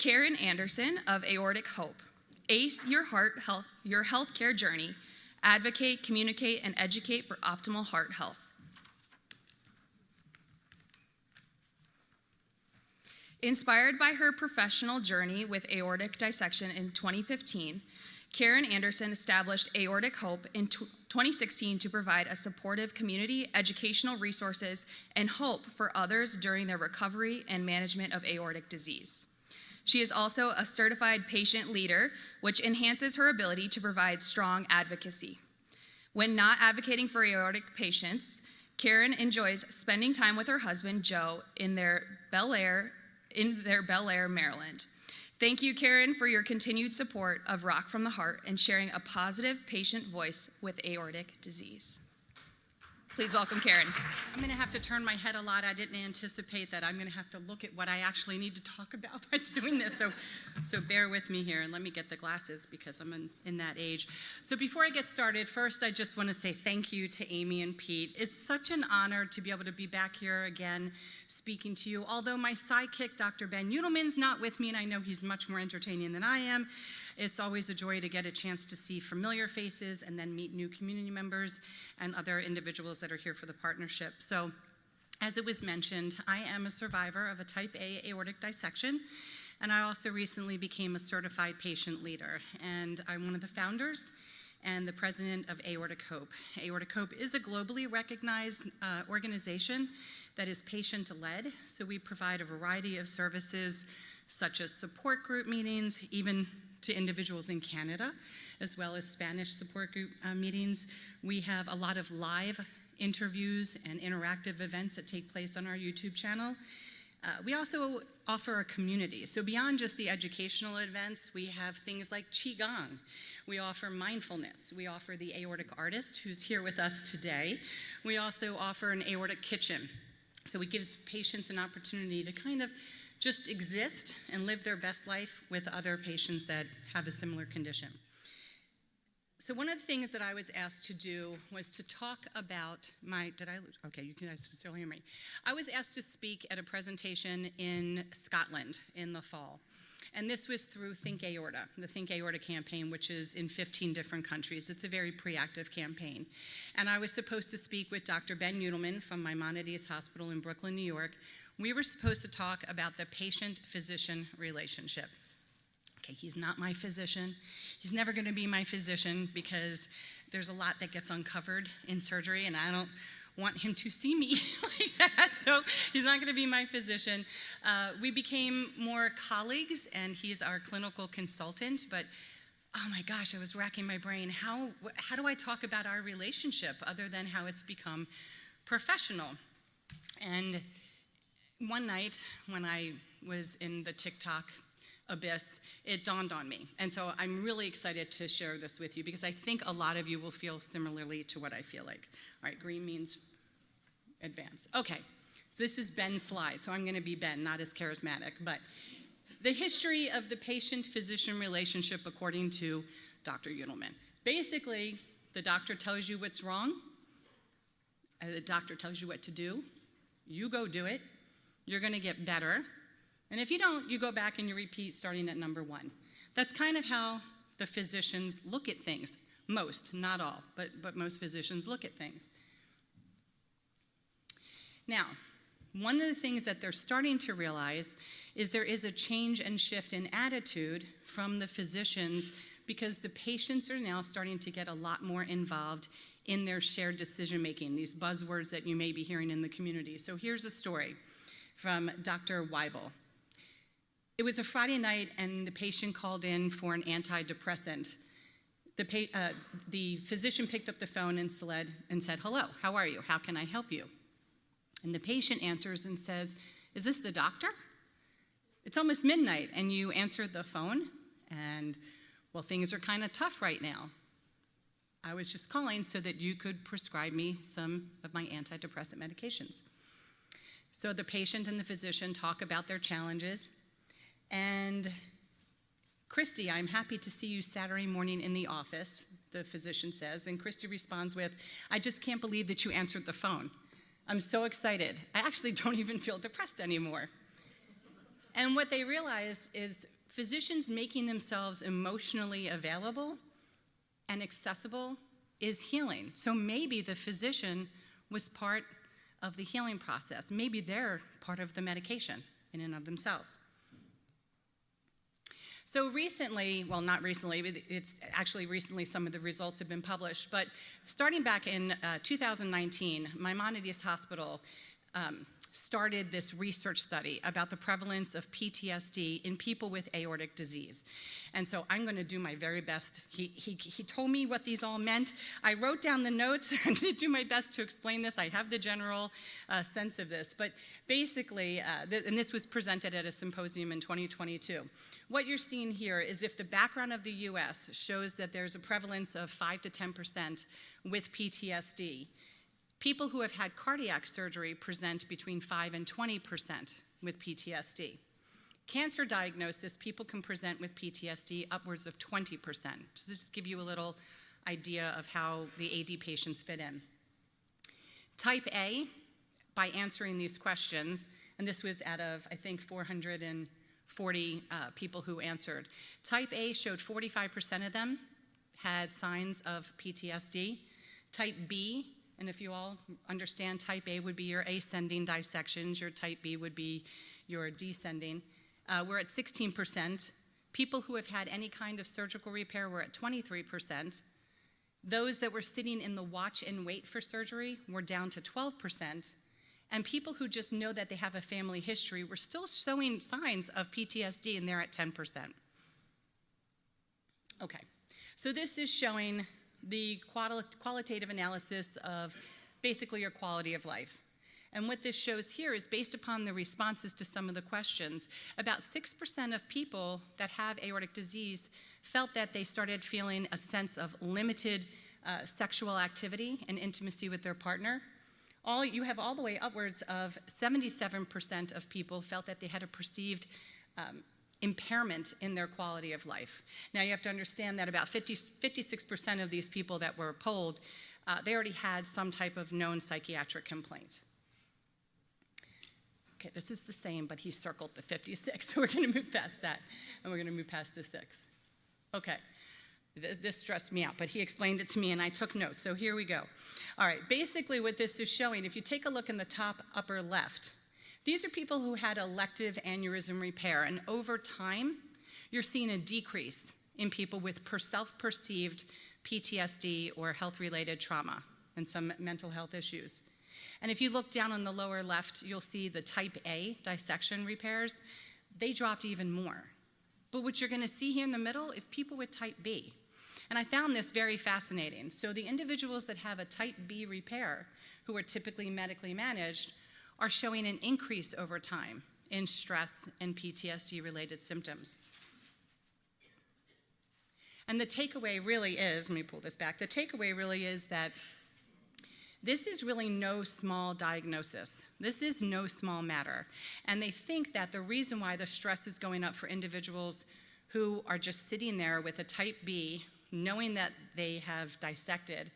Carin Andersen of Aortic Hope. Ace your healthcare journey. Advocate, communicate, and educate for optimal heart health. Inspired by her professional journey with aortic dissection in 2015, Carin Andersen established Aortic Hope in 2016 to provide a supportive community, educational resources, and hope for others during their recovery and management of aortic disease. She is also a certified patient leader, which enhances her ability to provide strong advocacy. When not advocating for aortic patients, Carin enjoys spending time with her husband, Joe, in their Bel Air, Maryland. Thank you, Carin, for your continued support of Rock from the Heart and sharing a positive patient voice with aortic disease. Please welcome Carin. I'm going to have to turn my head a lot. I didn't anticipate that I'm going to have to look at what I actually need to talk about by doing this. So bear with me here, and let me get the glasses because I'm in that age. So before I get started, first I just want to say thank you to Amy and Pete. It's such an honor to be able to be back here again speaking to you. Although my sidekick, Dr. Ben Udelman's not with me, and I know he's much more entertaining than I am, it's always a joy to get a chance to see familiar faces and then meet new community members and other individuals that are here for the partnership. So, as it was mentioned, I am a survivor of a type A aortic dissection, and I also recently became a certified patient leader. And I'm one of the founders and the president of Aortic Hope. Aortic Hope is a globally recognized organization that is patient-led, so we provide a variety of services such as support group meetings, even to individuals in Canada, as well as Spanish support group meetings. We have a lot of live interviews and interactive events that take place on our YouTube channel. We also offer a community. So beyond just the educational events, we have things like Qigong. We offer mindfulness. We offer the aortic artist who's here with us today. We also offer an aortic kitchen. So it gives patients an opportunity to kind of just exist and live their best life with other patients that have a similar condition. So one of the things that I was asked to do was to talk about okay, you guys can still hear me. I was asked to speak at a presentation in Scotland in the fall. And this was through Think Aorta, the Think Aorta campaign, which is in 15 different countries. It's a very pre-active campaign. And I was supposed to speak with Dr. Ben Udelman from Maimonides Hospital in Brooklyn, New York. We were supposed to talk about the patient-physician relationship. Okay, he's not my physician. He's never going to be my physician because there's a lot that gets uncovered in surgery, and I don't want him to see me like that, so he's not going to be my physician. We became more colleagues, and he's our clinical consultant, but oh my gosh, I was racking my brain. How do I talk about our relationship other than how it's become professional? And one night when I was in the TikTok abyss, it dawned on me. And so I'm really excited to share this with you because I think a lot of you will feel similarly to what I feel like. All right, green means advance. Okay, this is Ben's slide, so I'm going to be Ben, not as charismatic. But the history of the patient-physician relationship according to Dr. Udelman. Basically, the doctor tells you what's wrong, and the doctor tells you what to do. You go do it. You're going to get better. And if you don't, you go back and you repeat starting at number 1. That's kind of how the physicians look at things. Most, not all, but most physicians look at things. Now, one of the things that they're starting to realize is there is a change and shift in attitude from the physicians because the patients are now starting to get a lot more involved in their shared decision-making, these buzzwords that you may be hearing in the community. So here's a story from Dr. Weibel. It was a Friday night, and the patient called in for an antidepressant. The physician picked up the phone and said, "Hello, how are you? How can I help you?" And the patient answers and says, "Is this the doctor? It's almost midnight, and you answered the phone, and, well, things are kind of tough right now. I was just calling so that you could prescribe me some of my antidepressant medications." So the patient and the physician talk about their challenges. And "Christy, I'm happy to see you Saturday morning in the office," the physician says. And Christy responds with, "I just can't believe that you answered the phone. I'm so excited. I actually don't even feel depressed anymore." And what they realized is physicians making themselves emotionally available and accessible is healing. So maybe the physician was part of the healing process. Maybe they're part of the medication in and of themselves. So recently, well, not recently, but it's actually recently some of the results have been published, but starting back in 2019, Maimonides Hospital started this research study about the prevalence of PTSD in people with aortic disease. And so I'm going to do my very best. He told me what these all meant. I wrote down the notes. I'm going to do my best to explain this. I have the general sense of this. But basically, and this was presented at a symposium in 2022, what you're seeing here is if the background of the US shows that there's a prevalence of 5 to 10% with PTSD, people who have had cardiac surgery present between 5 and 20% with PTSD. Cancer diagnosis, people can present with PTSD upwards of 20%. So this give you a little idea of how the AD patients fit in. Type A, by answering these questions, and this was out of, I think, 440 people who answered. Type A showed 45% of them had signs of PTSD. Type B, and if you all understand, type A would be your ascending dissections, your type B would be your descending. We're at 16%. People who have had any kind of surgical repair were at 23%. Those that were sitting in the watch and wait for surgery were down to 12%. And people who just know that they have a family history were still showing signs of PTSD, and they're at 10%. Okay, so this is showing the qualitative analysis of basically your quality of life. And what this shows here is based upon the responses to some of the questions, about 6% of people that have aortic disease felt that they started feeling a sense of limited sexual activity and intimacy with their partner. You have all the way upwards of 77% of people felt that they had a perceived impairment in their quality of life. Now you have to understand that about 56% of these people that were polled, they already had some type of known psychiatric complaint. Okay, this is the same, but he circled the 56, so we're going to move past that, and we're going to move past the 6. Okay, this stressed me out, but he explained it to me, and I took notes, so here we go. All right, basically what this is showing, if you take a look in the top upper left, these are people who had elective aneurysm repair, and over time, you're seeing a decrease in people with self-perceived PTSD or health-related trauma and some mental health issues. And if you look down on the lower left, you'll see the type A dissection repairs. They dropped even more. But what you're going to see here in the middle is people with type B. And I found this very fascinating. So the individuals that have a type B repair, who are typically medically managed, are showing an increase over time in stress and PTSD-related symptoms. And the takeaway really is, let me pull this back, the takeaway really is that this is really no small diagnosis. This is no small matter. And they think that the reason why the stress is going up for individuals who are just sitting there with a type B, knowing that they have dissected,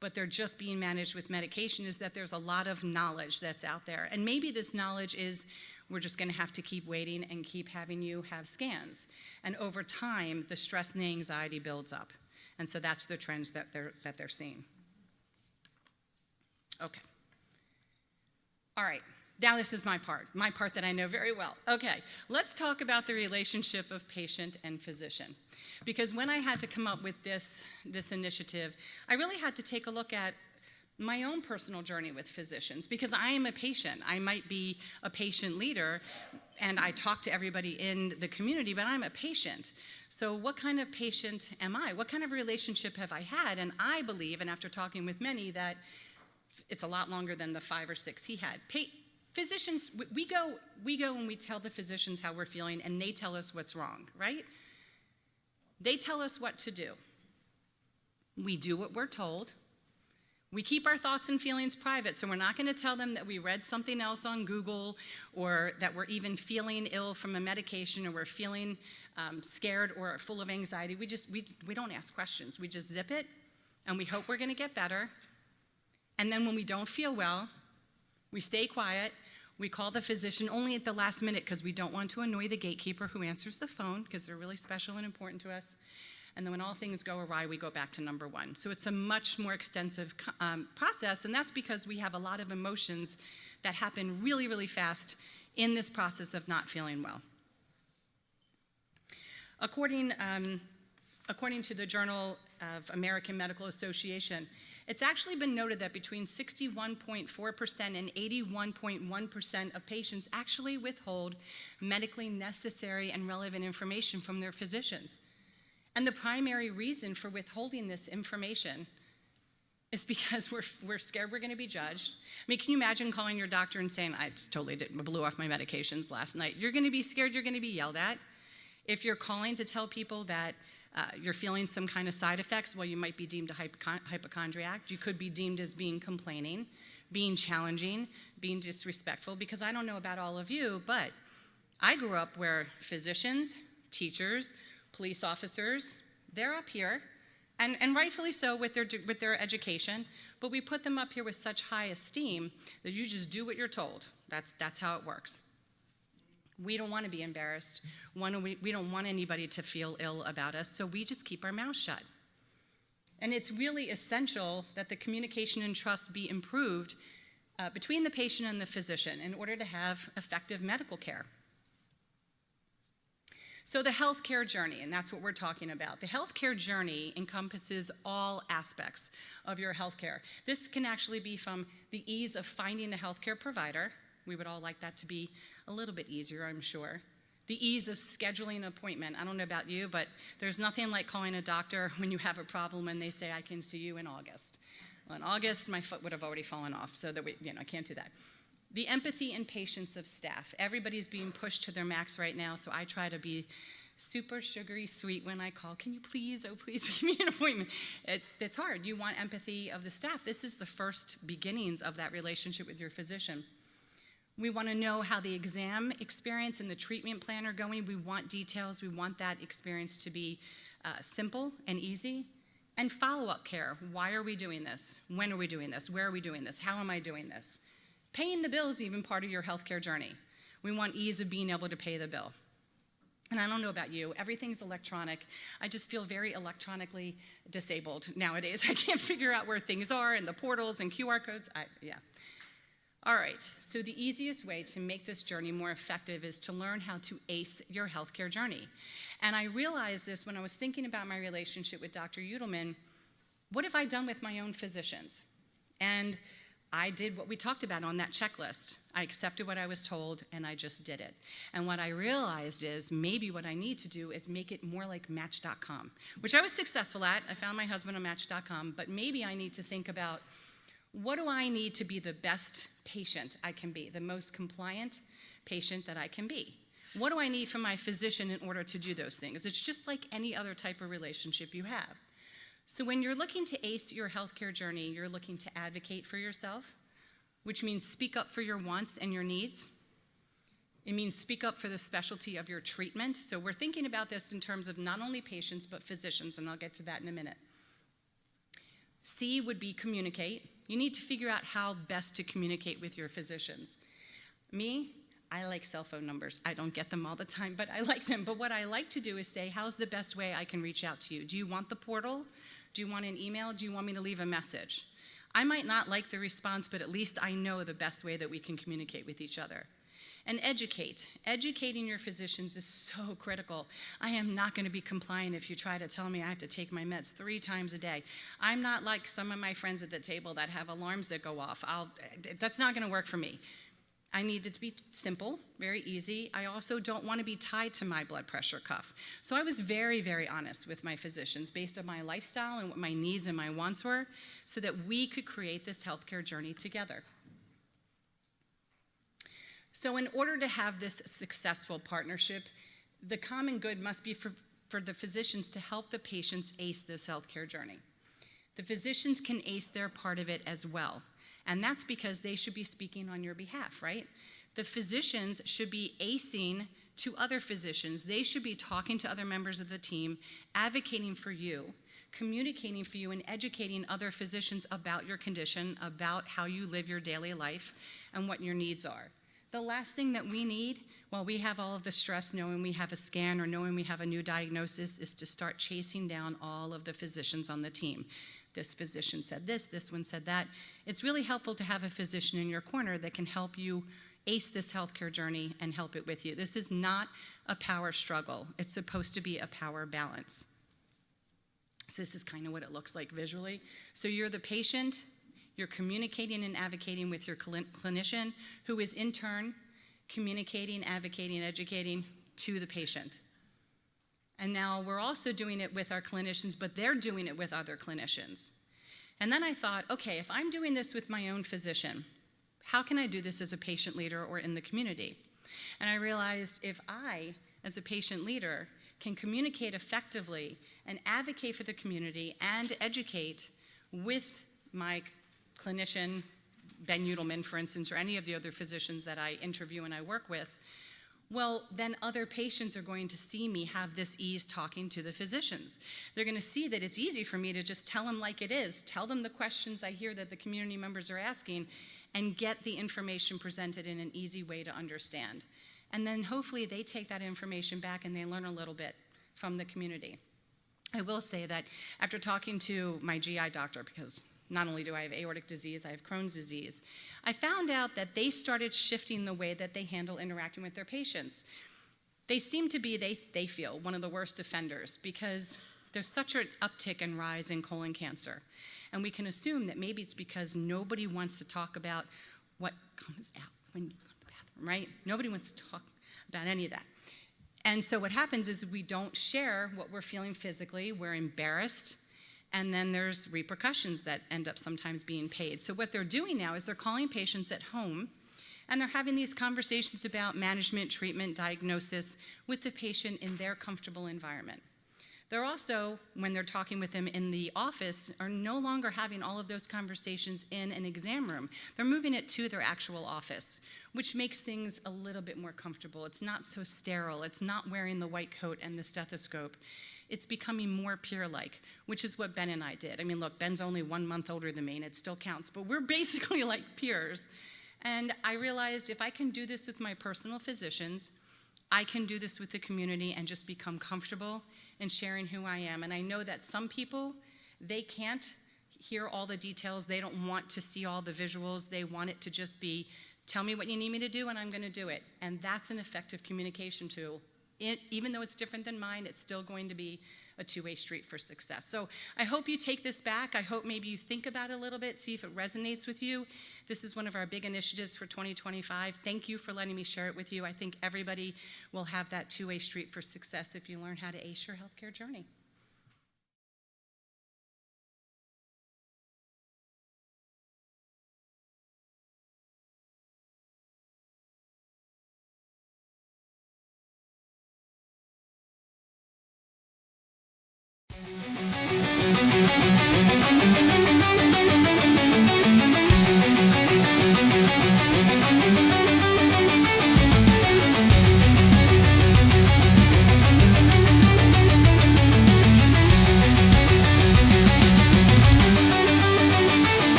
but they're just being managed with medication, is that there's a lot of knowledge that's out there. And maybe this knowledge is we're just going to have to keep waiting and keep having you have scans. And over time, the stress and the anxiety builds up. And so that's the trends that they're seeing. Okay. All right. Now this is my part that I know very well. Okay, let's talk about the relationship of patient and physician. Because when I had to come up with this initiative, I really had to take a look at my own personal journey with physicians, because I am a patient. I might be a patient leader, and I talk to everybody in the community, but I'm a patient. So what kind of patient am I? What kind of relationship have I had? And I believe, and after talking with many, that it's a lot longer than the 5 or 6 he had. Physicians, we go and we tell the physicians how we're feeling, and they tell us what's wrong, right? They tell us what to do. We do what we're told. We keep our thoughts and feelings private, so we're not going to tell them that we read something else on Google, or that we're even feeling ill from a medication, or we're feeling scared or full of anxiety. We don't ask questions. We just zip it, and we hope we're going to get better. And then when we don't feel well, we stay quiet, We call the physician only at the last minute because we don't want to annoy the gatekeeper who answers the phone because they're really special and important to us. And then when all things go awry, we go back to number one. So it's a much more extensive process, and that's because we have a lot of emotions that happen really, really fast in this process of not feeling well. According to the Journal of American Medical Association, it's actually been noted that between 61.4% and 81.1% of patients actually withhold medically necessary and relevant information from their physicians. And the primary reason for withholding this information is because we're scared we're going to be judged. I mean, can you imagine calling your doctor and saying, I blew off my medications last night? You're going to be scared you're going to be yelled at. If you're calling to tell people that you're feeling some kind of side effects, well, you might be deemed a hypochondriac. You could be deemed as being complaining, being challenging, being disrespectful, because I don't know about all of you, but I grew up where physicians, teachers, police officers, they're up here, and rightfully so with their education, but we put them up here with such high esteem that you just do what you're told. That's how it works. We don't want to be embarrassed. We don't want anybody to feel ill about us, so we just keep our mouths shut. And it's really essential that the communication and trust be improved between the patient and the physician in order to have effective medical care. So the healthcare journey, and that's what we're talking about. The healthcare journey encompasses all aspects of your healthcare. This can actually be from the ease of finding a healthcare provider. We would all like that to be a little bit easier, I'm sure. The ease of scheduling an appointment. I don't know about you, but there's nothing like calling a doctor when you have a problem and they say, I can see you in August. Well, in August, my foot would have already fallen off, so that I can't do that. The empathy and patience of staff. Everybody's being pushed to their max right now, so I try to be super sugary sweet when I call. Can you please, oh please, give me an appointment? It's hard. You want empathy of the staff. This is the first beginnings of that relationship with your physician. We want to know how the exam experience and the treatment plan are going. We want details. We want that experience to be simple and easy. And follow-up care. Why are we doing this? When are we doing this? Where are we doing this? How am I doing this? Paying the bill is even part of your healthcare journey. We want ease of being able to pay the bill. And I don't know about you, everything's electronic. I just feel very electronically disabled nowadays. I can't figure out where things are and the portals and QR codes. All right, so the easiest way to make this journey more effective is to learn how to ace your healthcare journey. And I realized this when I was thinking about my relationship with Dr. Udelman. What have I done with my own physicians? And I did what we talked about on that checklist. I accepted what I was told, and I just did it. And what I realized is maybe what I need to do is make it more like Match.com, which I was successful at. I found my husband on Match.com, but maybe I need to think about, what do I need to be the best patient I can be, the most compliant patient that I can be? What do I need from my physician in order to do those things? It's just like any other type of relationship you have. So when you're looking to ace your healthcare journey, you're looking to advocate for yourself, which means speak up for your wants and your needs. It means speak up for the specialty of your treatment. So we're thinking about this in terms of not only patients, but physicians, and I'll get to that in a minute. C would be communicate. You need to figure out how best to communicate with your physicians. Me, I like cell phone numbers. I don't get them all the time, but I like them. But what I like to do is say, how's the best way I can reach out to you? Do you want the portal? Do you want an email? Do you want me to leave a message? I might not like the response, but at least I know the best way that we can communicate with each other. And educate. Educating your physicians is so critical. I am not going to be compliant if you try to tell me I have to take my meds 3 times a day. I'm not like some of my friends at the table that have alarms that go off. That's not going to work for me. I need it to be simple, very easy. I also don't want to be tied to my blood pressure cuff. So I was very, very honest with my physicians based on my lifestyle and what my needs and my wants were so that we could create this healthcare journey together. So in order to have this successful partnership, the common good must be for the physicians to help the patients ace this healthcare journey. The physicians can ace their part of it as well. And that's because they should be speaking on your behalf, right? The physicians should be acing to other physicians. They should be talking to other members of the team, advocating for you, communicating for you, and educating other physicians about your condition, about how you live your daily life, and what your needs are. The last thing that we need while we have all of the stress knowing we have a scan or knowing we have a new diagnosis is to start chasing down all of the physicians on the team. This physician said this one said that. It's really helpful to have a physician in your corner that can help you ace this healthcare journey and help it with you. This is not a power struggle. It's supposed to be a power balance. So this is kind of what it looks like visually. So you're the patient, you're communicating and advocating with your clinician, who is in turn communicating, advocating, educating to the patient. And now we're also doing it with our clinicians, but they're doing it with other clinicians. And then I thought, okay, if I'm doing this with my own physician, how can I do this as a patient leader or in the community? And I realized if I, as a patient leader, can communicate effectively and advocate for the community and educate with my clinician, Ben Udelman, for instance, or any of the other physicians that I interview and I work with, well, then other patients are going to see me have this ease talking to the physicians. They're going to see that it's easy for me to just tell them like it is, tell them the questions I hear that the community members are asking, and get the information presented in an easy way to understand. And then hopefully they take that information back and they learn a little bit from the community. I will say that after talking to my GI doctor, because not only do I have aortic disease, I have Crohn's disease, I found out that they started shifting the way that they handle interacting with their patients. They seem to be, they feel, one of the worst offenders because there's such an uptick and rise in colon cancer. And we can assume that maybe it's because nobody wants to talk about what comes out when you go to the bathroom, right? Nobody wants to talk about any of that. And so what happens is we don't share what we're feeling physically, we're embarrassed, and then there's repercussions that end up sometimes being paid. So what they're doing now is they're calling patients at home, and they're having these conversations about management, treatment, diagnosis with the patient in their comfortable environment. They're also, when they're talking with them in the office, are no longer having all of those conversations in an exam room. They're moving it to their actual office, which makes things a little bit more comfortable. It's not so sterile. It's not wearing the white coat and the stethoscope. It's becoming more peer-like, which is what Ben and I did. I mean, look, Ben's only 1 month older than me, and it still counts, but we're basically like peers. And I realized if I can do this with my personal physicians, I can do this with the community and just become comfortable in sharing who I am. And I know that some people, they can't hear all the details. They don't want to see all the visuals. They want it to just be, tell me what you need me to do and I'm going to do it. And that's an effective communication tool. Even though it's different than mine, it's still going to be a two-way street for success. So I hope you take this back. I hope maybe you think about it a little bit, see if it resonates with you. This is one of our big initiatives for 2025. Thank you for letting me share it with you. I think everybody will have that two-way street for success if you learn how to ace your healthcare journey.